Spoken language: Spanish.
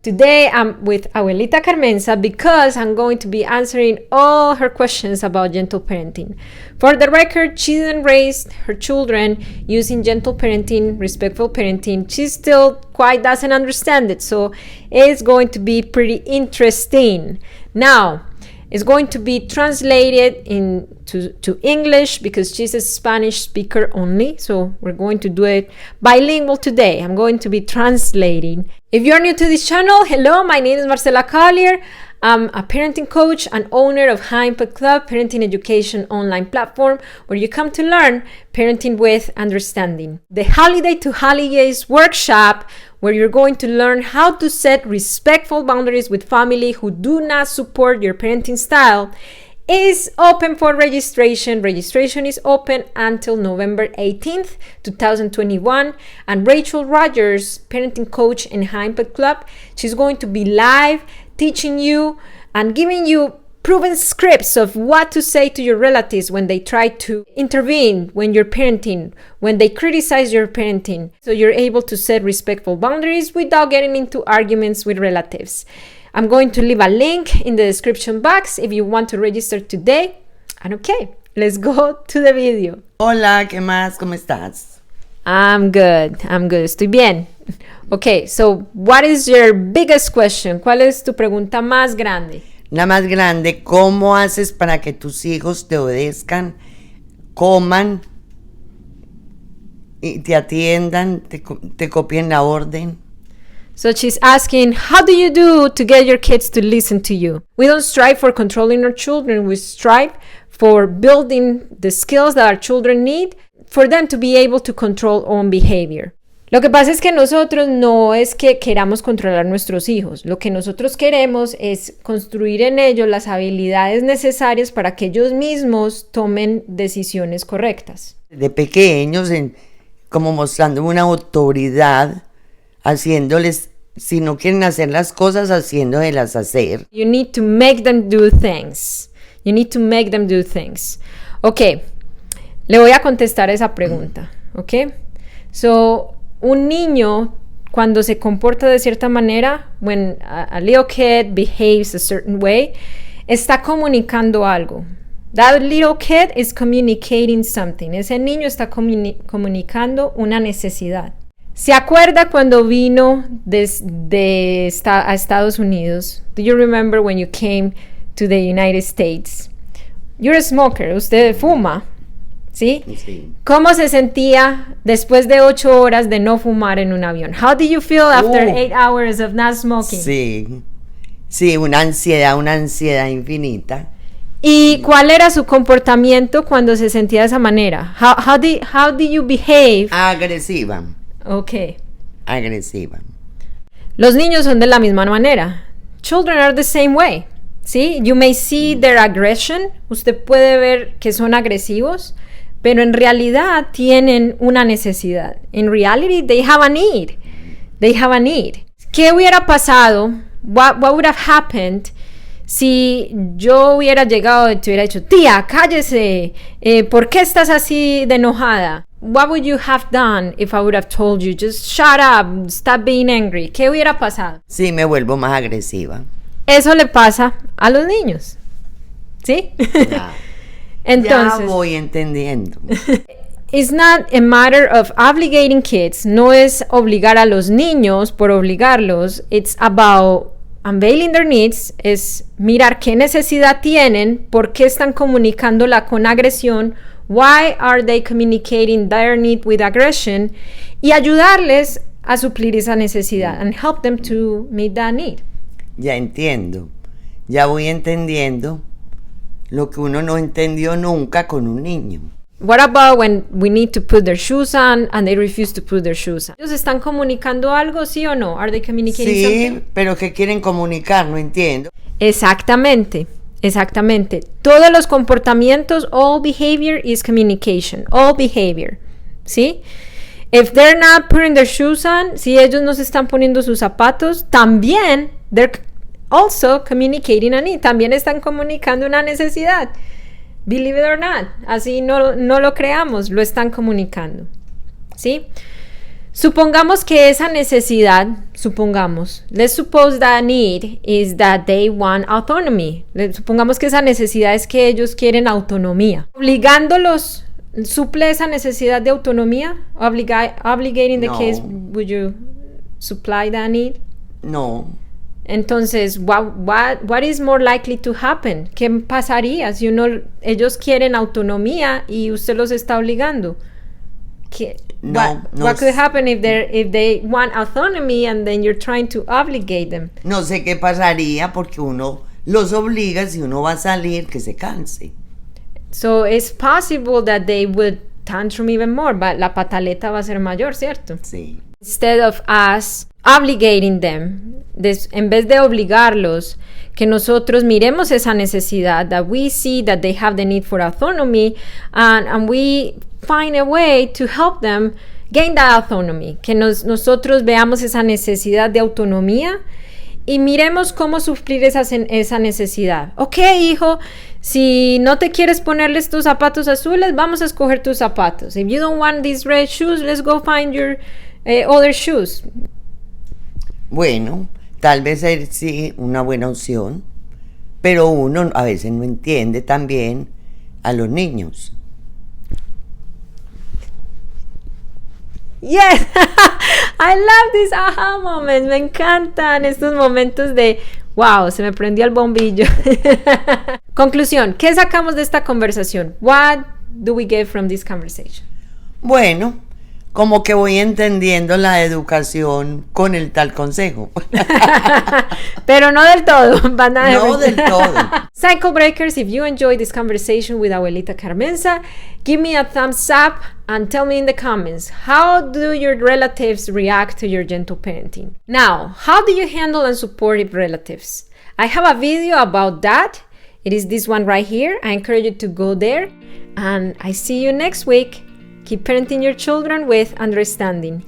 Today I'm with Abuelita Carmenza because I'm going to be answering all her questions about gentle parenting. For the record, she didn't raise her children using gentle parenting, respectful parenting. She still quite doesn't understand it, so it's going to be pretty interesting. Now, it's going to be translated to English because she's a Spanish speaker only. So we're going to do it bilingual today. I'm going to be translating. If you're new to this channel, hello, my name is Marcela Collier. I'm a parenting coach and owner of Impact Club, parenting education online platform where you come to learn parenting with understanding. The Holiday to HOLIYAYS workshop, where you're going to learn how to set respectful boundaries with family who do not support your parenting style, is open for registration. Registration is open until November 18th, 2021. And Rachel Rogers, parenting coach in Impact Club, she's going to be live teaching you and giving you proven scripts of what to say to your relatives when they try to intervene when you're parenting, when they criticize your parenting. So you're able to set respectful boundaries without getting into arguments with relatives. I'm going to leave a link in the description box if you want to register today. And okay, let's go to the video. Hola, ¿qué más? ¿Cómo estás? I'm good. Estoy bien. Okay, so what is your biggest question? ¿Cuál es tu pregunta más grande? La más grande, ¿cómo haces para que tus hijos te obedezcan, coman y te atiendan, te copien la orden? So she's asking, how do you do to get your kids to listen to you? We don't strive for controlling our children. We strive for building the skills that our children need for them to be able to control own behavior. Lo que pasa es que nosotros no es que queramos controlar a nuestros hijos. Lo que nosotros queremos es construir en ellos las habilidades necesarias para que ellos mismos tomen decisiones correctas. De pequeños, como mostrando una autoridad, haciéndoles, si no quieren hacer las cosas, haciéndolas hacer. You need to make them do things. Okay, le voy a contestar esa pregunta. Okay, so un niño, cuando se comporta de cierta manera, when a little kid behaves a certain way, está comunicando algo. That little kid is communicating something. Ese niño está comunicando una necesidad. ¿Se acuerda cuando vino a Estados Unidos? Do you remember when you came to the United States? You're a smoker. Usted fuma. ¿Sí? Sí. ¿Cómo se sentía después de 8 horas de no fumar en un avión? How do you feel after 8 hours of not smoking? Sí, una ansiedad infinita. ¿Y cuál era su comportamiento cuando se sentía de esa manera? How do you behave? Agresiva. Okay. Agresiva. Los niños son de la misma manera. Children are the same way. ¿Sí? You may see their aggression. Usted puede ver que son agresivos. Pero en realidad tienen una necesidad. In reality, they have a need. ¿Qué hubiera pasado? What would have happened si yo hubiera llegado y te hubiera dicho, tía, cállese, ¿por qué estás así de enojada? What would you have done if I would have told you, just shut up, stop being angry? ¿Qué hubiera pasado? Sí, me vuelvo más agresiva. Eso le pasa a los niños. ¿Sí? Ya. Entonces, ya voy entendiendo. It's not a matter of obligating kids. No es obligar a los niños por obligarlos. It's about unveiling their needs. Es mirar qué necesidad tienen, por qué están comunicándola con agresión. Why are they communicating their need with aggression? Y ayudarles a suplir esa necesidad and help them to meet that need. Ya entiendo. Ya voy entendiendo lo que uno no entendió nunca con un niño. What about when we need to put their shoes on and they refuse to put their shoes on? ¿Ellos están comunicando algo, sí o no? Are they communicating something? Sí, pero ¿qué quieren comunicar? No entiendo. Exactamente. Todos los comportamientos, all behavior is communication. All behavior. ¿Sí? If they're not putting their shoes on, si ellos no se están poniendo sus zapatos, también they're also communicating a need. También están comunicando una necesidad. Believe it or not. Así no lo creamos, lo están comunicando. ¿Sí? Supongamos que esa necesidad supongamos, let's suppose that need is that they want autonomy. Supongamos que esa necesidad es que ellos quieren autonomía. Obligándolos, ¿suple esa necesidad de autonomía? Obligating the case, would you supply that need? No. Entonces, what is more likely to happen? ¿Qué pasaría si ellos quieren autonomía y usted los está obligando? What could happen if they want autonomy and then you're trying to obligate them? No sé qué pasaría porque uno los obliga, si uno va a salir, que se canse. So it's possible that they would tantrum even more, but la pataleta va a ser mayor, ¿cierto? Sí. Instead of us obligating them, en vez de obligarlos, que nosotros miremos esa necesidad, that we see that they have the need for autonomy, and we find a way to help them gain that autonomy, que nosotros veamos esa necesidad de autonomía y miremos cómo suplir esa necesidad. Ok, hijo, si no te quieres ponerles tus zapatos azules, vamos a escoger tus zapatos. If you don't want these red shoes, let's go find your other shoes. Bueno, tal vez es sí una buena opción, pero uno a veces no entiende también a los niños. Yes, I love these aha moments. Me encantan estos momentos de wow, se me prendió el bombillo. Conclusión, ¿qué sacamos de esta conversación? What do we get from this conversation? Bueno, como que voy entendiendo la educación con el tal consejo. Pero no del todo. No del todo. Cycle Breakers, if you enjoyed this conversation with Abuelita Carmenza, give me a thumbs up and tell me in the comments, how do your relatives react to your gentle parenting? Now, how do you handle and support your relatives? I have a video about that. It is this one right here. I encourage you to go there. And I see you next week. Keep parenting your children with understanding.